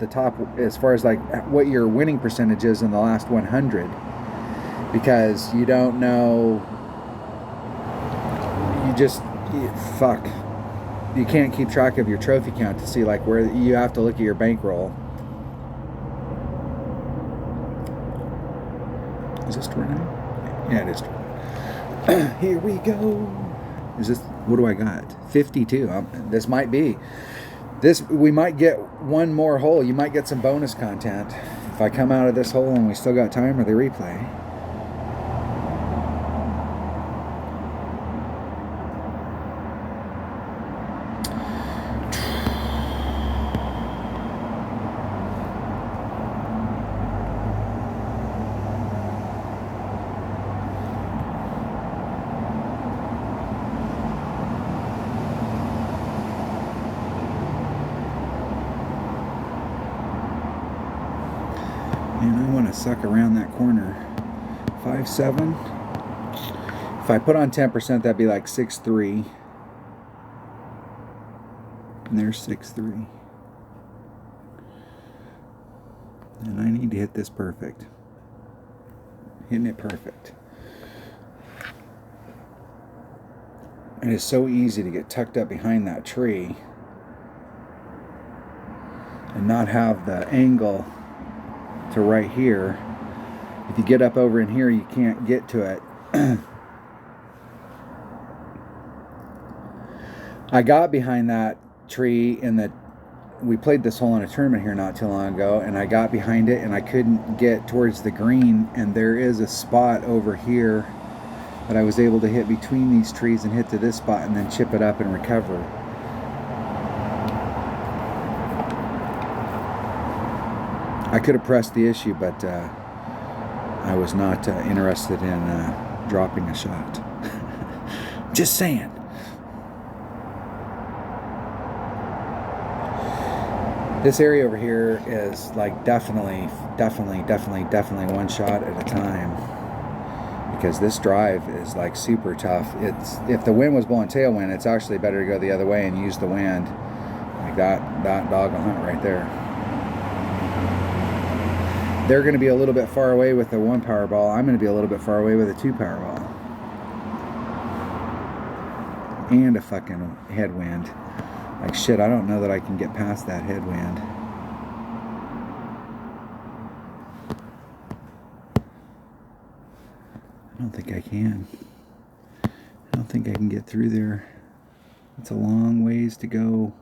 like what your winning percentage is in the last 100, because you don't know. You can't keep track of your trophy count to see like where you have to look at your bankroll. Is this tour 9? Yeah, it is tour 9. Here we go. Is this, what do I got? 52. This might be. We might get one more hole. You might get some bonus content if I come out of this hole and we still got time for the replay. And I want to suck around that corner. 5.7. If I put on 10%, that'd be like 6.3. And there's 6.3. And I need to hit this perfect. Hitting it perfect. And it's so easy to get tucked up behind that tree and not have the angle to right here. If you get up over in here, you can't get to it. I got behind that tree we played this hole in a tournament here not too long ago, and I got behind it and I couldn't get towards the green, and there is a spot over here that I was able to hit between these trees and hit to this spot and then chip it up and recover. I could have pressed the issue, but I was not interested in dropping a shot. Just saying. This area over here is like definitely one shot at a time, because this drive is like super tough. If the wind was blowing tailwind, it's actually better to go the other way and use the wind. Like that dog will hunt right there. They're going to be a little bit far away with the 1 power ball. I'm going to be a little bit far away with a 2 power ball. And a fucking headwind. Like shit, I don't know that I can get past that headwind. I don't think I can. I don't think I can get through there. It's a long ways to go.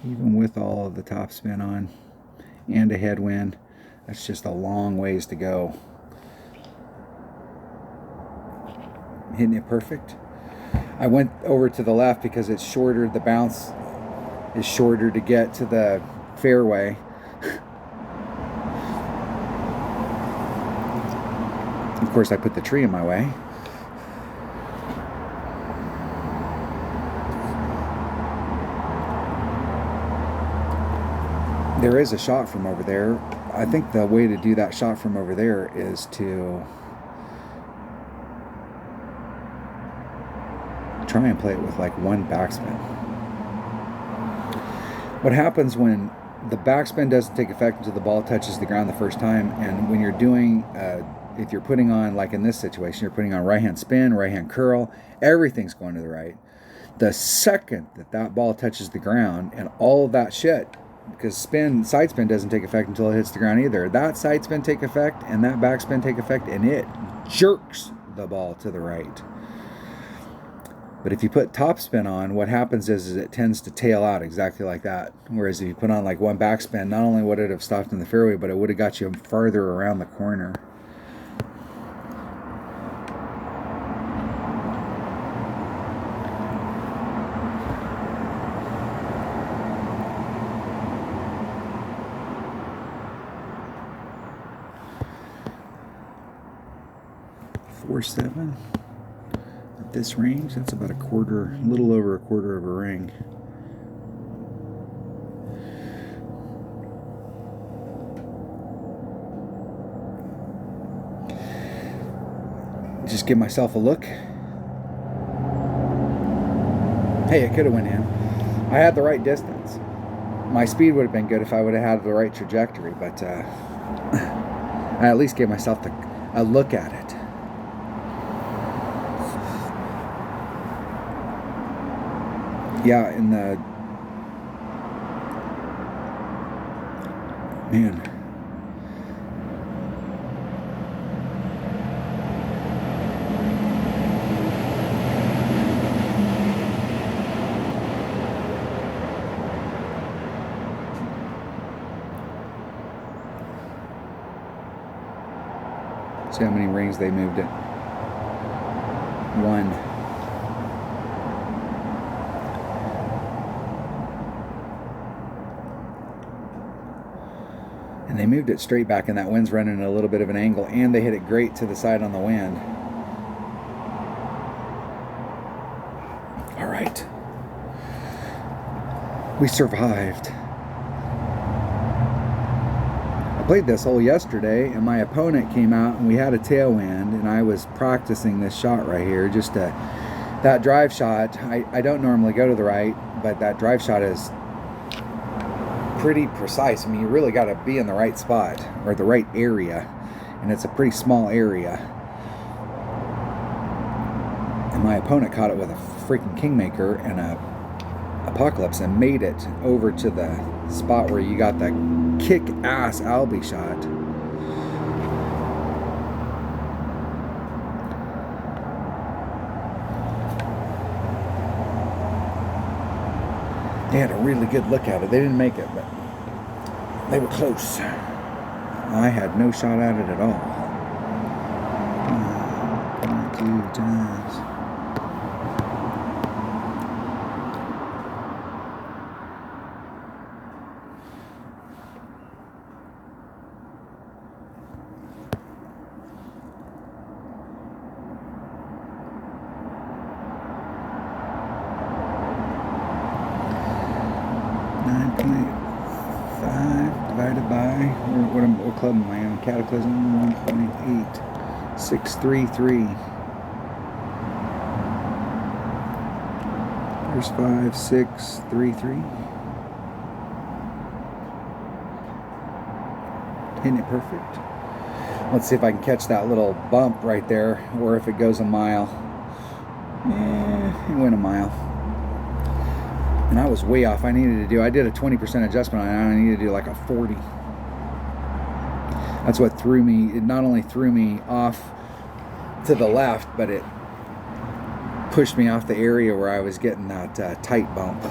Even with all of the top spin on and a headwind, that's just a long ways to go. Hitting it perfect. I went over to the left because it's shorter. The bounce is shorter to get to the fairway. Of course, I put the tree in my way. There is a shot from over there. I think the way to do that shot from over there is to try and play it with like one backspin. What happens when the backspin doesn't take effect until the ball touches the ground the first time, and when you're doing, if you're putting on, like in this situation, you're putting on right hand spin, right hand curl, everything's going to the right. The second that that ball touches the ground and all of that shit, because side spin doesn't take effect until it hits the ground either, that side spin take effect and that backspin take effect, and it jerks the ball to the right. But if you put topspin on, what happens is it tends to tail out exactly like that. Whereas if you put on like one backspin, not only would it have stopped in the fairway, but it would have got you farther around the corner. .47 at this range, that's about a little over a quarter of a ring. Just give myself a look. Hey, it could have went in. I had the right distance. My speed would have been good if I would have had the right trajectory, but I at least gave myself a look at it. Yeah, in the... Man. See how many rings they moved it. 1. And they moved it straight back, and that wind's running at a little bit of an angle, and they hit it great to the side on the wind. All right. We survived. I played this hole yesterday, and my opponent came out, and we had a tailwind, and I was practicing this shot right here. Just that drive shot. I don't normally go to the right, but that drive shot is pretty precise. I mean, you really got to be in the right spot or the right area, and it's a pretty small area. And my opponent caught it with a freaking Kingmaker and a Apocalypse and made it over to the spot where you got that kick-ass Albie shot. They had a really good look at it. They didn't make it, but they were close. I had no shot at it at all. 2 times. Divided by, what club am I on? Cataclysm 1.8633. There's 5633. Isn't it perfect? Let's see if I can catch that little bump right there, or if it goes a mile. It went a mile. And I was way off. I did a 20% adjustment on it. I needed to do like a 40. That's what threw me. It not only threw me off to the left, but it pushed me off the area where I was getting that tight bump.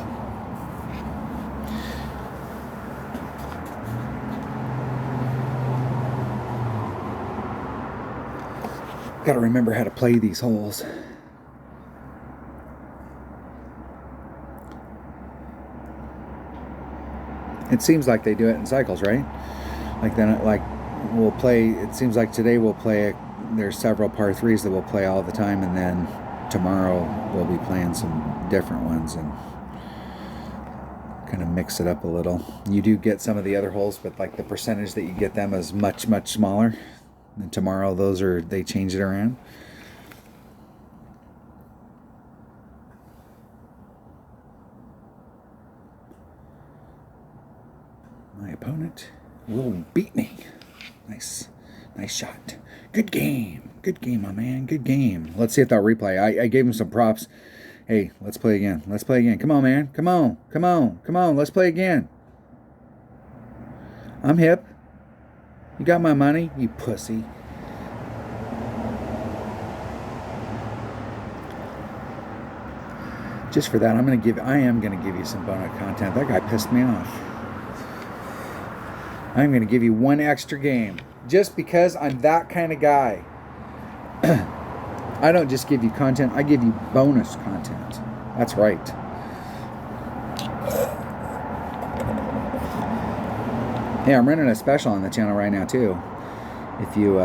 Got to remember how to play these holes. It seems like they do it in cycles, right? We'll play. It seems like today we'll play. There's several par 3s that we'll play all the time, and then tomorrow we'll be playing some different ones and kind of mix it up a little. You do get some of the other holes, but like the percentage that you get them is much smaller. And tomorrow they change it around. will beat me. Nice shot. Good game, my man. Good game. Let's see if they'll replay. I gave him some props. Hey, let's play again. Come on, man. Come on. Let's play again. I'm hip. You got my money, you pussy. Just for that, I am gonna give you some bonus content. That guy pissed me off. I'm gonna give you one extra game. Just because I'm that kind of guy. I don't just give you content, I give you bonus content. That's right. Yeah, I'm running a special on the channel right now too. If you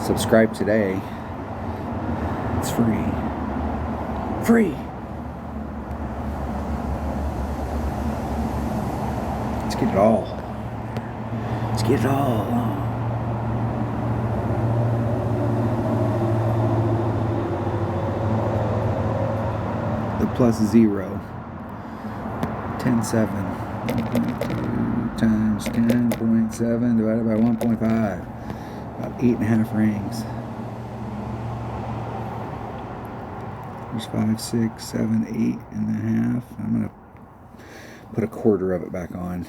subscribe today, it's free. Let's get it all. The plus 0. 10.7. 1.2 times 10.7 divided by 1.5. About 8.5 rings. There's 5, 6, 7, 8.5. I'm going to put a quarter of it back on.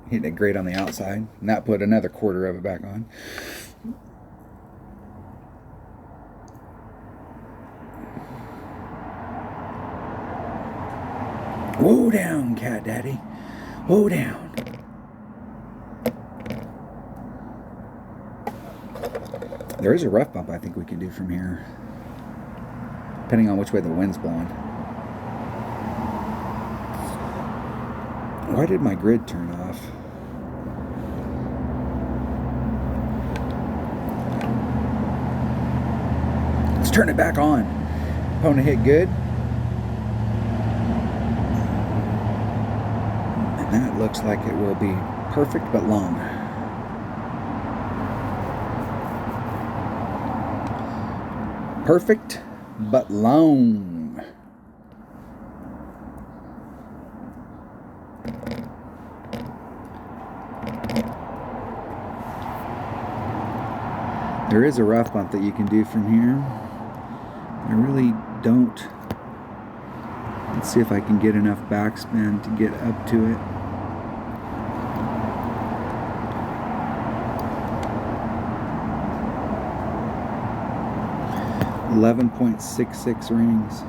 Hitting it great on the outside. Not put another quarter of it back on. Whoa down, Cat Daddy. Whoa down. There is a rough bump I think we can do from here, depending on which way the wind's blowing. Why did my grid turn off? Let's turn it back on. Opponent hit good. And that looks like it will be perfect but long. Perfect but long. There is a rough bump that you can do from here. I really don't. Let's see if I can get enough backspin to get up to it. $11.66 rings.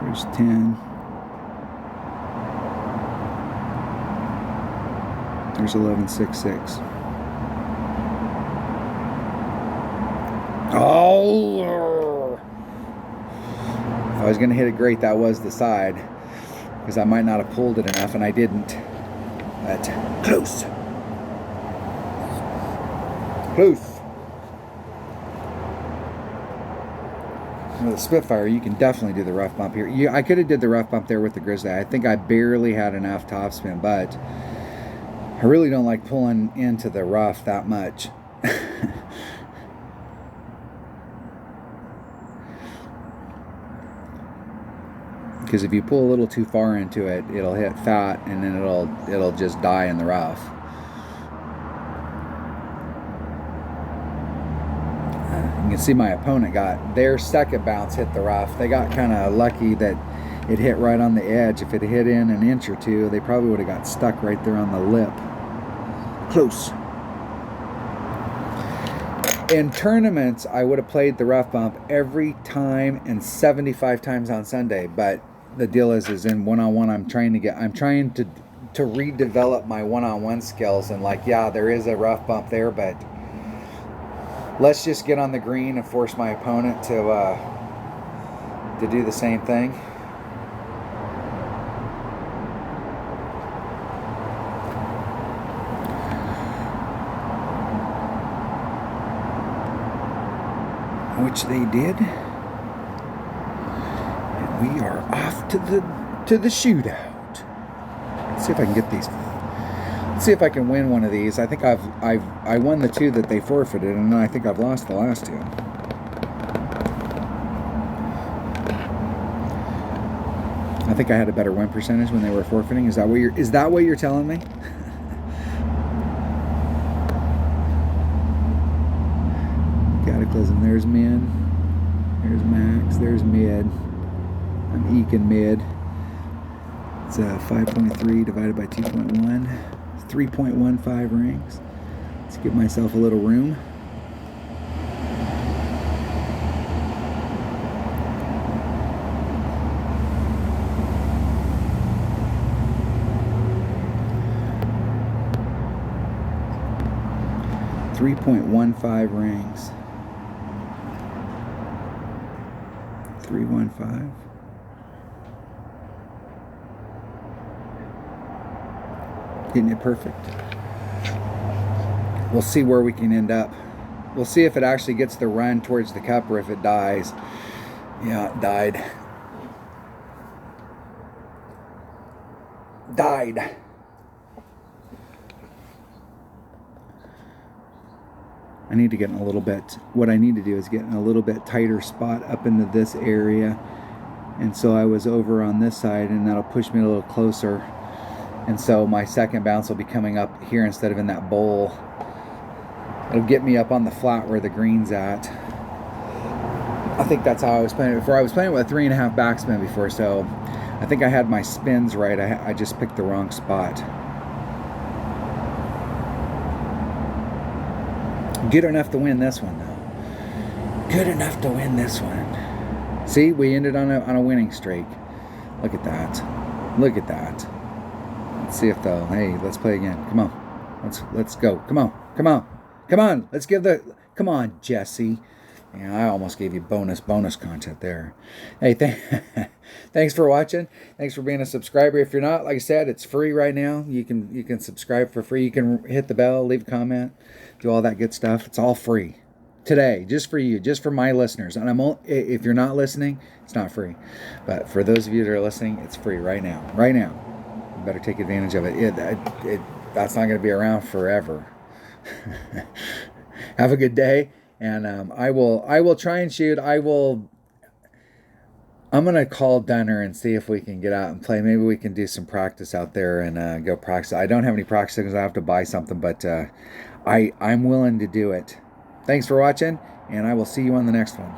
There's 10. There's 11.66. Oh! If I was going to hit it great, that was the side. Because I might not have pulled it enough, and I didn't. But close. Close. With the Spitfire, you can definitely do the rough bump here. I could have did the rough bump there with the Grizzly. I think I barely had enough topspin, but I really don't like pulling into the rough that much. Because if you pull a little too far into it, it'll hit fat, and then it'll just die in the rough. You can see my opponent got their second bounce hit the rough. They got kind of lucky that it hit right on the edge. If it hit in an inch or two, they probably would have got stuck right there on the lip. Close. In tournaments, I would have played the rough bump every time and 75 times on Sunday. But the deal is in one-on-one, I'm trying to redevelop my one-on-one skills. And like, yeah, there is a rough bump there, but let's just get on the green and force my opponent to do the same thing. Which they did. And we are off to the shootout. Let's see if I can get these. Let's see if I can win one of these. I think I won the two that they forfeited, and I think I've lost the last two. I think I had a better win percentage when they were forfeiting. Is that what you're telling me? Cataclysm. There's min. There's max. There's mid. I'm eking mid. It's 5.3 divided by 2.1. 3.15 rings. Let's give myself a little room. .15 rings. 315. Getting it perfect. We'll see where we can end up. We'll see if it actually gets the run towards the cup or if it dies. Yeah, it died. Died. I need to get in a little bit, what I need to do is get in a little bit tighter spot up into this area. And so I was over on this side, and that'll push me a little closer. And so my second bounce will be coming up here instead of in that bowl. It'll get me up on the flat where the green's at. I think that's how I was playing it before. I was playing with a 3.5 backspin before, so I think I had my spins right. I just picked the wrong spot. Good enough to win this one, though. Good enough to win this one. See, we ended on a winning streak. Look at that. Look at that. Let's see if they'll. Hey, let's play again. Come on. Let's go. Come on. Come on. Come on. Let's give the. Come on, Jesse. Yeah, I almost gave you bonus content there. Hey, thanks for watching. Thanks for being a subscriber. If you're not, like I said, it's free right now. You can subscribe for free. You can hit the bell, leave a comment, do all that good stuff. It's all free today, just for you, just for my listeners. And if you're not listening, it's not free. But for those of you that are listening, it's free right now. Right now, you better take advantage of it. That's not going to be around forever. Have a good day. And I will try and shoot. I'm gonna call Dunner and see if we can get out and play. Maybe we can do some practice out there and go practice. I don't have any practice because I have to buy something, but I'm willing to do it. Thanks for watching, and I will see you on the next one.